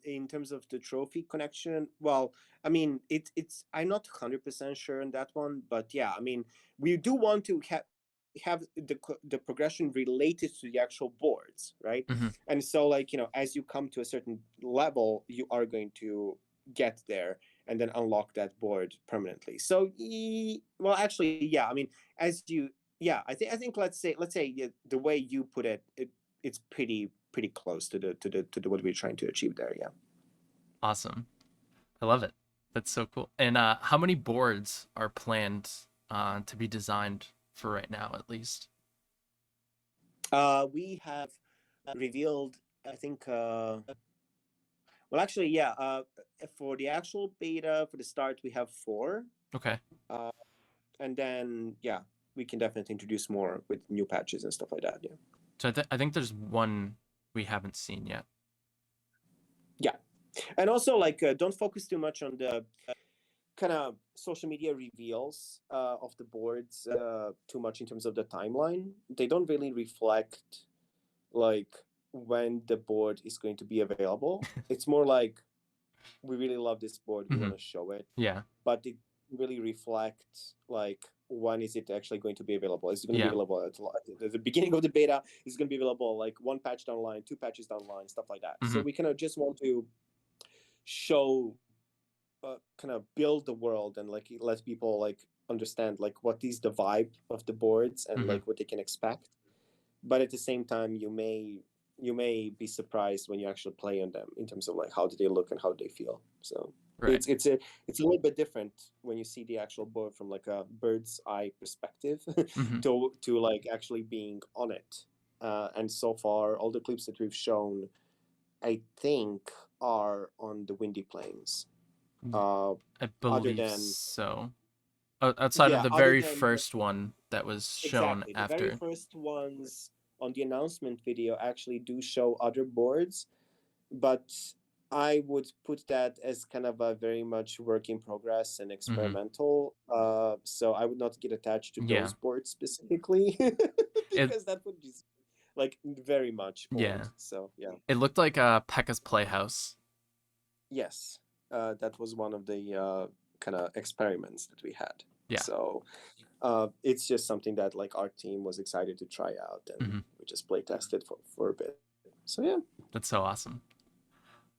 In terms of the trophy connection, well, I mean, it's I'm not 100% sure on that one, but yeah, I mean, we do want to have the progression related to the actual boards, right? Hmm. And so, like, as you come to a certain level, you are going to get there and then unlock that board permanently. So, well, actually, yeah, I mean, as you, yeah, I think let's say yeah, the way you put it's pretty close to the what we're trying to achieve there. Yeah. Awesome. I love it. That's so cool. And how many boards are planned to be designed for right now, at least? We have revealed, I think. Well, actually, yeah. For the actual beta, for the start, we have four, Okay. uh, and then yeah, we can definitely introduce more with new patches and stuff like that. Yeah. So I think there's one we haven't seen yet. Yeah, and also like don't focus too much on the kind of social media reveals of the boards too much in terms of the timeline. They don't really reflect like when the board is going to be available. It's more like we really love this board, we Hmm. want to show it, Yeah. but it really reflects like when is it actually going to be available. Is it going to be Yeah. available at the beginning of the beta? Is it going to be available like one patch down the line, two patches down the line, stuff like that? So Hmm. we kind of just want to show, kind of build the world and like let people like understand like what is the vibe of the boards and Hmm. like what they can expect. But at the same time, you may be surprised when you actually play on them in terms of like how do they look and how do they feel. So Right. it's a little bit different when you see the actual board from like a bird's eye perspective Hmm. to like actually being on it. And so far, all the clips that we've shown, I think, are on the Windy Plains. Uh, I other believe than so. Outside of Yeah, the other very than first one that was shown exactly the very after. first ones on the announcement video actually do show other boards, but I would put that as kind of a very much work in progress and Hmm. experimental. So I would not get attached to Yeah. those boards specifically It. because that would be like very much bored. Yeah. So yeah, It looked like Pekka's Playhouse. yes, that was one of the kind of experiments that we had. Yeah. So it's just something that like our team was excited to try out, and Hmm. we just play tested for a bit. So yeah. That's so awesome.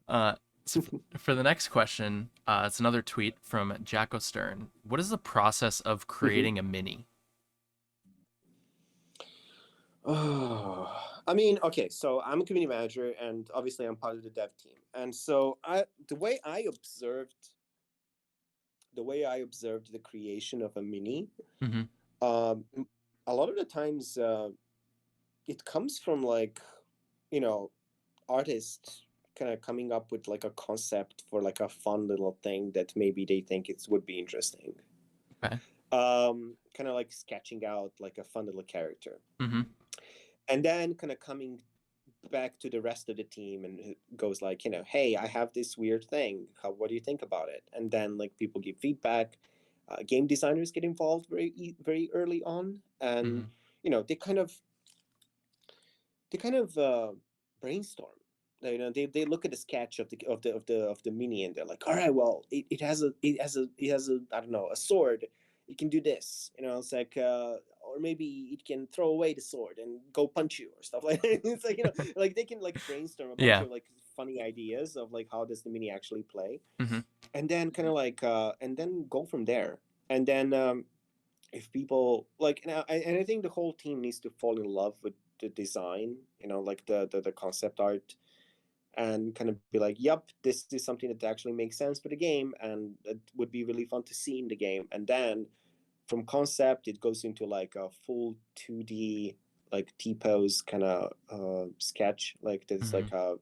Uh, so for the next question, it's another tweet from Jacko Stern. What is the process of Mhm. creating a mini? Oh, I mean, okay, so I'm a community manager, and obviously I'm part of the dev team, and so the way I observed the way I observed the creation of a mini, Mm-hmm. um, a lot of the times it comes from like, you know, artists kind of coming up with like a concept for like a fun little thing that maybe they think it would be interesting. Okay. Kind of like sketching out like a fun little character, Mm-hmm. and then kind of coming back to the rest of the team and goes like, hey, I have this weird thing. What do you think about it? And then like people give feedback. Game designers get involved very early on, and Mm-hmm. they kind of brainstorm. They look at the sketch of the mini, and they're like, all right, well, it has a I don't know, a sword. It can do this. It's like, or maybe it can throw away the sword and go punch you or stuff like that. It's like, like they can like brainstorm a bunch Yeah. of like funny ideas of like how does the mini actually play, Mm-hmm. and then kind of like and then go from there. And then if people like, and I think the whole team needs to fall in love with the design, like the concept art, and kind of be like, yep, this is something that actually makes sense for the game and it would be really fun to see in the game. And then from concept it goes into like a full 2D like T-pose kind of sketch, like that's Mm-hmm. like a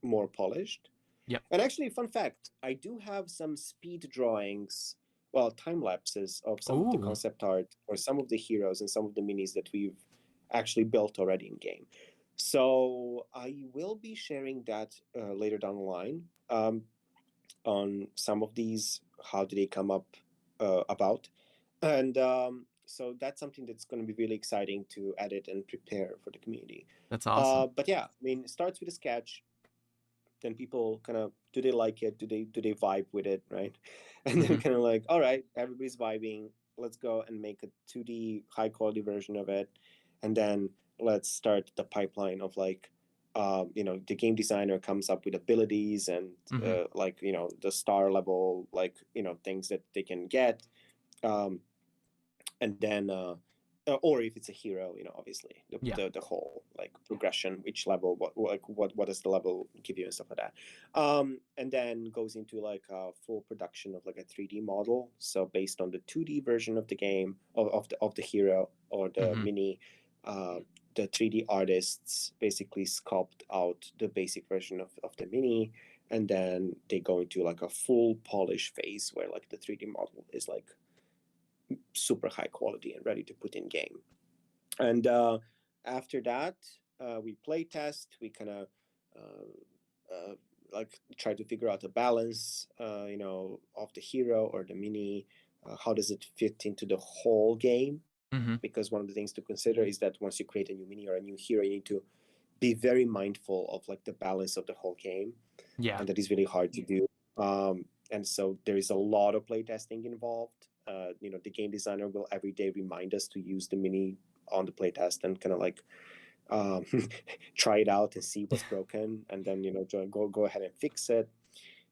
more polished. Yep. And actually, fun fact, I do have some speed drawings, well, time lapses of some of the Oh, concept art or some of the heroes and some of the minis that we've actually built already in game. So I will be sharing that later down the line, on some of these. How do they come up about? And so that's something that's going to be really exciting to edit and prepare for the community. that's awesome. But yeah, I mean, it starts with a sketch, then people kind of, do they like it, do they vibe with it, right? And then Mm-hmm. kind of like, all right, everybody's vibing, let's go and make a 2D high quality version of it. And then let's start the pipeline of like, the game designer comes up with abilities and Mm-hmm. like, the star level, like, things that they can get. um, and then or if it's a hero, obviously the, Yeah. the the whole like progression, which level, what does the level give you and stuff like that. And then goes into like a full production of like a 3D model, so based on the 2D version of the game, of the hero or the Mm-hmm. mini. uh, the 3D artists basically sculpt out the basic version of the mini, and then they go into like a full polish phase where like the 3D model is like super high quality and ready to put in game. And after that, we play test. We kind of like try to figure out a balance, of the hero or the mini. How does it fit into the whole game? Mm-hmm. Because one of the things to consider is that once you create a new mini or a new hero, you need to be very mindful of like the balance of the whole game, Yeah. and that is really hard to do. And so there is a lot of playtesting involved. The game designer will every day remind us to use the mini on the playtest and kind of like um, try it out and see what's broken, and then go ahead and fix it.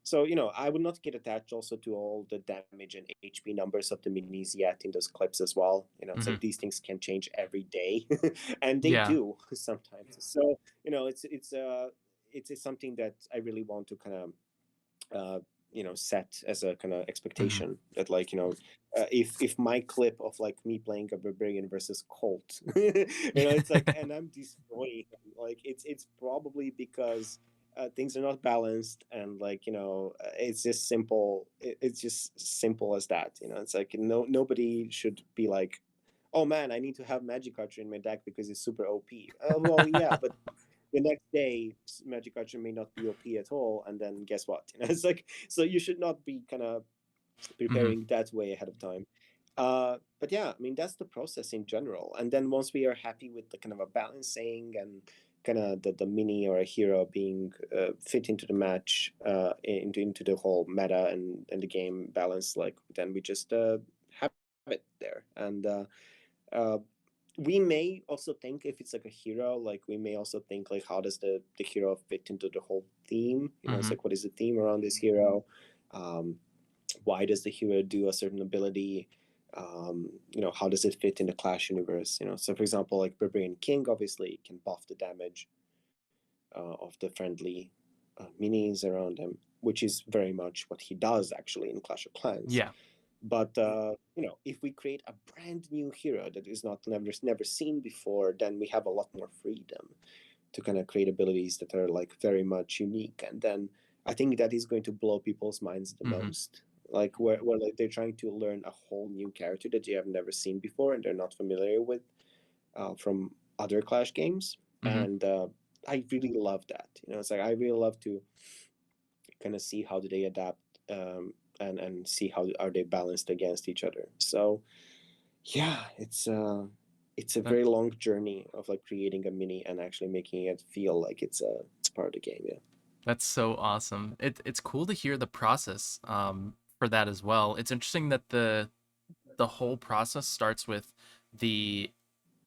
So I would not get attached also to all the damage and HP numbers of the minis yet in those clips as well. It's Mm-hmm. like these things can change every day, and they Yeah. do sometimes. So it's something that I really want to kind of set as a kind of Mm-hmm. expectation that like if my clip of like me playing a barbarian versus Colt, it's like, and I'm destroying him, like it's probably because things are not balanced, and like it's just simple. It's just simple as that. It's like nobody should be like, oh man, I need to have Magic Archer in my deck because it's super OP. Well, yeah, but the next day Magic Archer may not be OP at all, and then guess what? It's like, so you should not be kind of Mm-hmm. preparing that way ahead of time. But yeah, I mean that's the process in general. And then once we are happy with the kind of a balancing and kind of the mini or a hero being fit into the match, into the whole meta and the game balance, like then we just have it there. And uh, we may also think, if it's like a hero, like we may also think like, how does the hero fit into the whole theme? It's Mm-hmm. like, what is the theme around this hero? um, why does the hero do a certain ability? How does it fit in the Clash universe? So for example, like Barbarian King obviously can buff the damage of the friendly minis around him, which is very much what he does actually in Clash of Clans. Yeah. But if we create a brand new hero that is not never seen before, then we have a lot more freedom to kind of create abilities that are like very much unique. And then I think that is going to blow people's minds the Hmm. most. Like where like they're trying to learn a whole new character that you have never seen before and they're not familiar with from other Clash games. Hmm. And I really love that. It's like I really love to kind of see how do they adapt, and see how are they balanced against each other. So yeah, it's a That very long journey of like creating a mini and actually making it feel like it's part of the game. Yeah. that's so awesome. It's cool to hear the process for that as well. It's interesting that the whole process starts with the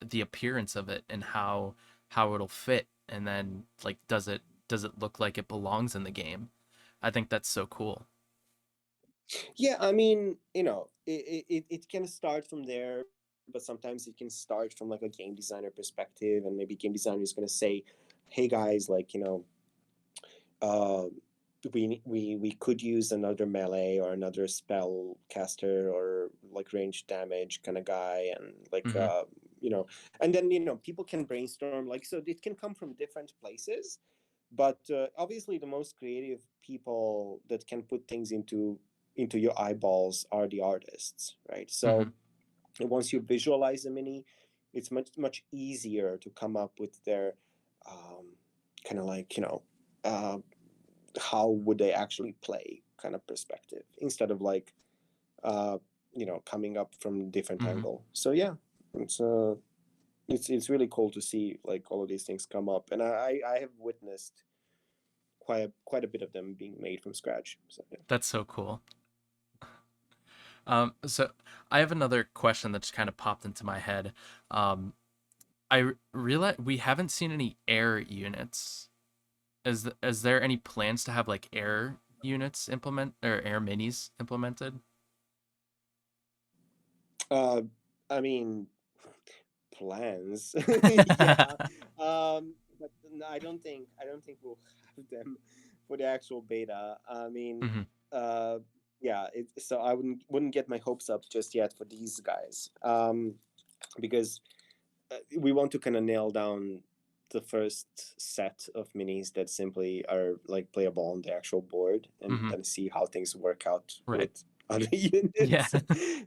the appearance of it and how it'll fit, and then like does it look like it belongs in the game. I think that's so cool. Yeah, I mean, it can start from there, but sometimes it can start from like a game designer perspective, and maybe game designer is going to say, "Hey guys, like uh, we could use another melee or another spell caster or like range damage kind of guy," and like Hmm. and then people can brainstorm, like, so it can come from different places. But obviously the most creative people that can put things into your eyeballs are the artists, right? Hmm. So once you visualize a mini, it's much easier to come up with their kind of like uh, how would they actually play kind of perspective, instead of like uh, coming up from different Hmm. angle. So yeah, it's uh it's really cool to see like all of these things come up, and I have witnessed quite a bit of them being made from scratch. So yeah. That's so cool. So I have another question that just kind of popped into my head. Um, realize we haven't seen any air units. Is there any plans to have like air units implement or air minis implemented? uh I mean, plans. Yeah. But no, I don't think we'll have them for the actual beta. I mean, Hmm. uh yeah, so I wouldn't get my hopes up just yet for these guys, because we want to kind of nail down the first set of minis that simply are like playable on the actual board, and Hmm. then see how things work out Right. with other Yeah. units.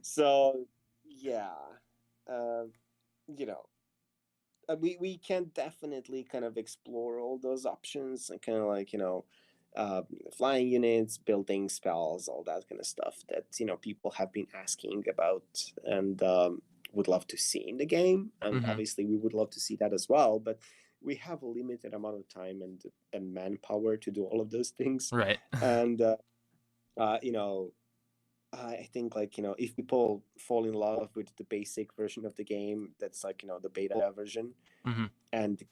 So yeah, uh, you know we can definitely kind of explore all those options, and kind of like uh, flying units, building spells, all that kind of stuff that people have been asking about, and would love to see in the game. And Hmm. obviously we would love to see that as well, but we have a limited amount of time and manpower to do all of those things. Right. And uh, you know I think, like, if people fall in love with the basic version of the game, that's like, the beta version, Hmm. and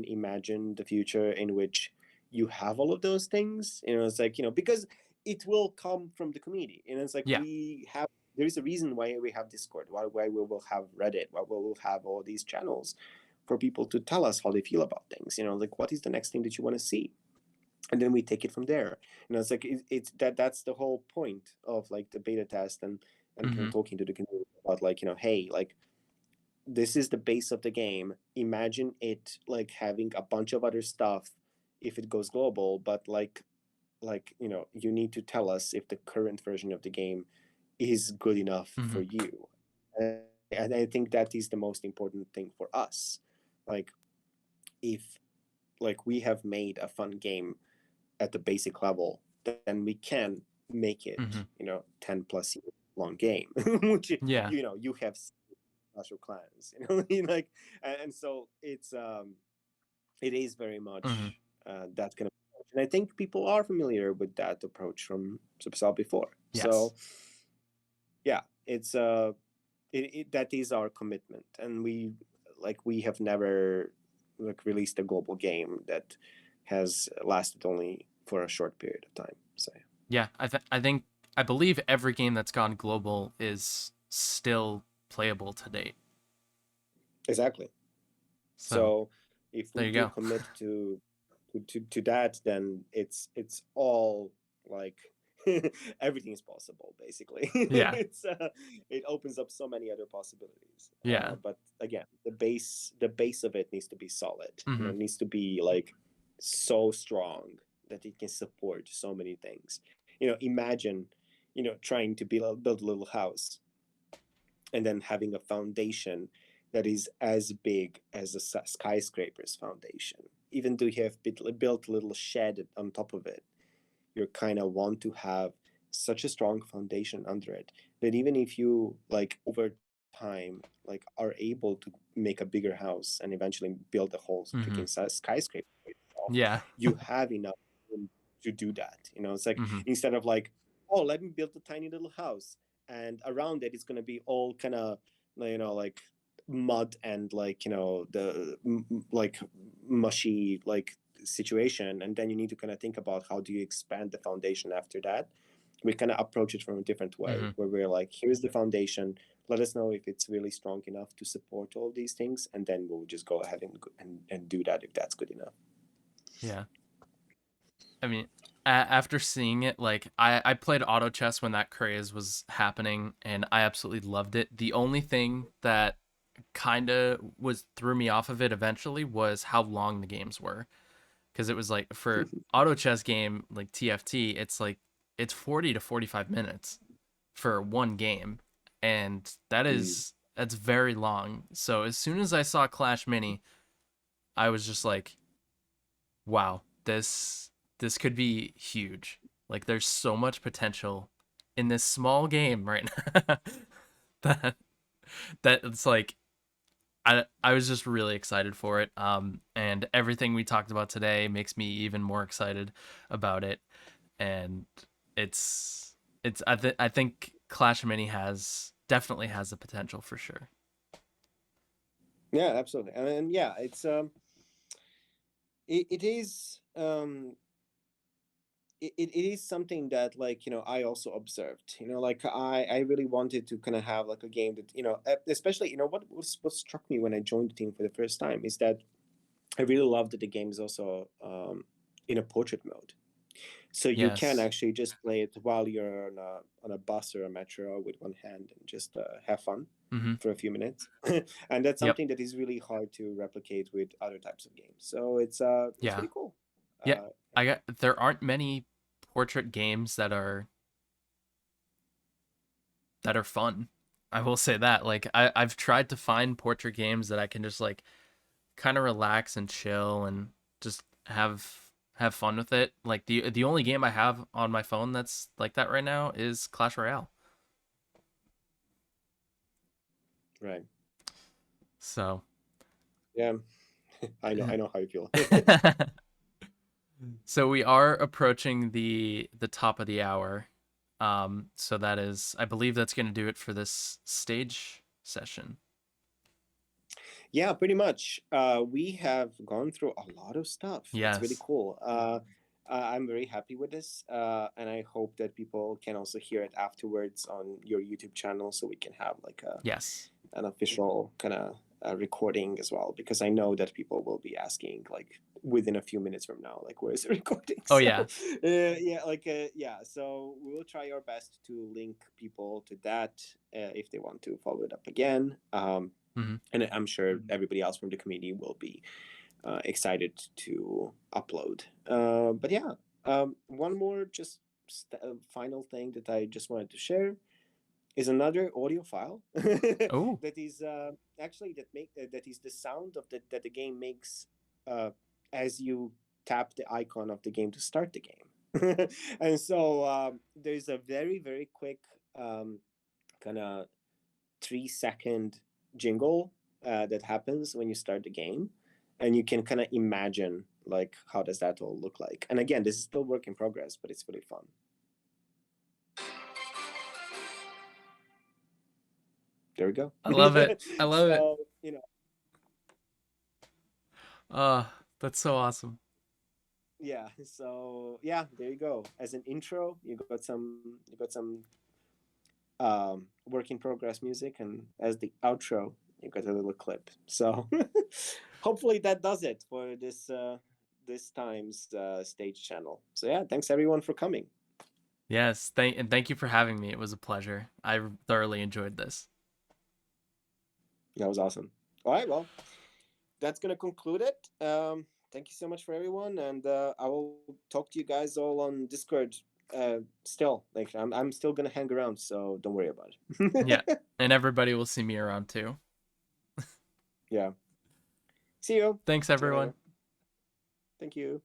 imagine the future in which you have all of those things, it's like, because it will come from the community. And it's like, Yeah. there is a reason why we have Discord, why we will have Reddit, why we will have all these channels for people to tell us how they feel about things, like what is the next thing that you want to see, and then we take it from there. It's like it's that's the whole point of like the beta test, and kind Hmm. of talking to the community about, like, hey, like, this is the base of the game. Imagine it like having a bunch of other stuff if it goes global, but like you need to tell us if the current version of the game is good enough Hmm. for you. And I think that is the most important thing for us. Like, if like we have made a fun game at the basic level, then we can make it, Hmm. 10 plus year long game, which Yeah. you have Clash of Clans, like, and so it is very Hmm. much that kind of approach. And I think people are familiar with that approach from Supercell before. Yes. So yeah, that is our commitment, and we have never like released a global game that has lasted only for a short period of time. So yeah. Yeah. I think I believe every game that's gone global is still playable to date. Exactly. So So if there we you do go. commit to that, then it's all like everything is possible basically. Yeah. It opens up so many other possibilities. Yeah. But again, the base of it needs to be solid. Hmm. It needs to be like so strong that it can support so many things. Imagine trying to build a little house and then having a foundation that is as big as a skyscraper's foundation. Even though you have built a little shed on top of it, you kind of want to have such a strong foundation under it that even if you like over time like are able to make a bigger house and eventually build a whole Hmm. freaking skyscraper itself, Yeah. you have enough room to do that. It's like Hmm. instead of like, oh, let me build a tiny little house and around it it's going to be all kind of like mud and like the like mushy like situation, and then you need to kind of think about how do you expand the foundation after that. We kind of approach it from a different way Hmm. where we're like, here's the foundation, let us know if it's really strong enough to support all these things, and then we'll just go ahead and do that if that's good enough. Yeah. I mean, after seeing it, like I played auto chess when that craze was happening, and I absolutely loved it. The only thing that kind of was threw me off of it eventually was how long the games were, because it was like for auto chess game like TFT, it's like it's 40 to 45 minutes for one game, and Mm. that's very long. So as soon as I saw Clash Mini, I was just like, wow, this could be huge. Like there's so much potential in this small game right now that it's like I was just really excited for it. And everything we talked about today makes me even more excited about it. And I think Clash Mini definitely has the potential for sure. Yeah, absolutely. And yeah, it is it is something that like I also observed, like I really wanted to kind of have like a game that especially what struck me when I joined the team for the first time is that I really love that the game is also in a portrait mode, so you can Yes. actually just play it while you're on a bus or a metro with one hand and just have fun Mm-hmm. for a few minutes. And that's Yep. something that is really hard to replicate with other types of games, so it's Yeah. pretty cool. Yeah. uh, There aren't many portrait games that are fun. I will say that. Like I've tried to find portrait games that I can just like kind of relax and chill and just have fun with it. Like the only game I have on my phone that's like that right now is Clash Royale. right. So Yeah. I know how you feel. so we are approaching the top of the hour. So that is, I believe that's going to do it for this stage session. Yeah, pretty much. We have gone through a lot of stuff. It's really Yes. cool. I'm very happy with this, and I hope that people can also hear it afterwards on your YouTube channel, so we can have like Yes. an official kind of recording as well. Because I know that people will be asking like within a few minutes from now, like where's the recording? Oh So yeah. yeah, like yeah. So we will try our best to link people to that if they want to follow it up again. Hmm. And I'm sure everybody else from the community will be excited to upload. But yeah, one more just final thing that I just wanted to share is another audio file Oh. that is actually that is the sound of that the game makes uh, as you tap the icon of the game to start the game. And so there's a very very quick kind of 3-second jingle that happens when you start the game, and you can kind of imagine like how does that all look like. And again, this is still work in progress, but it's really fun. There we go. I love it. I love it. So Uh, that's so awesome. yeah, so yeah, there you go. As an intro, you got some work in progress music, and as the outro, you got a little clip. So hopefully that does it for this time's stage channel. So yeah, thanks everyone for coming. Yes, thank you for having me. It was a pleasure. I thoroughly enjoyed this. That was awesome. All right, well, that's gonna conclude it. Thank you so much for everyone, and I will talk to you guys all on Discord. Still, like I'm still gonna hang around, so don't worry about Yeah, it. and everybody will see me around too. Yeah. See you. Thanks, See you later. everyone. Thank you.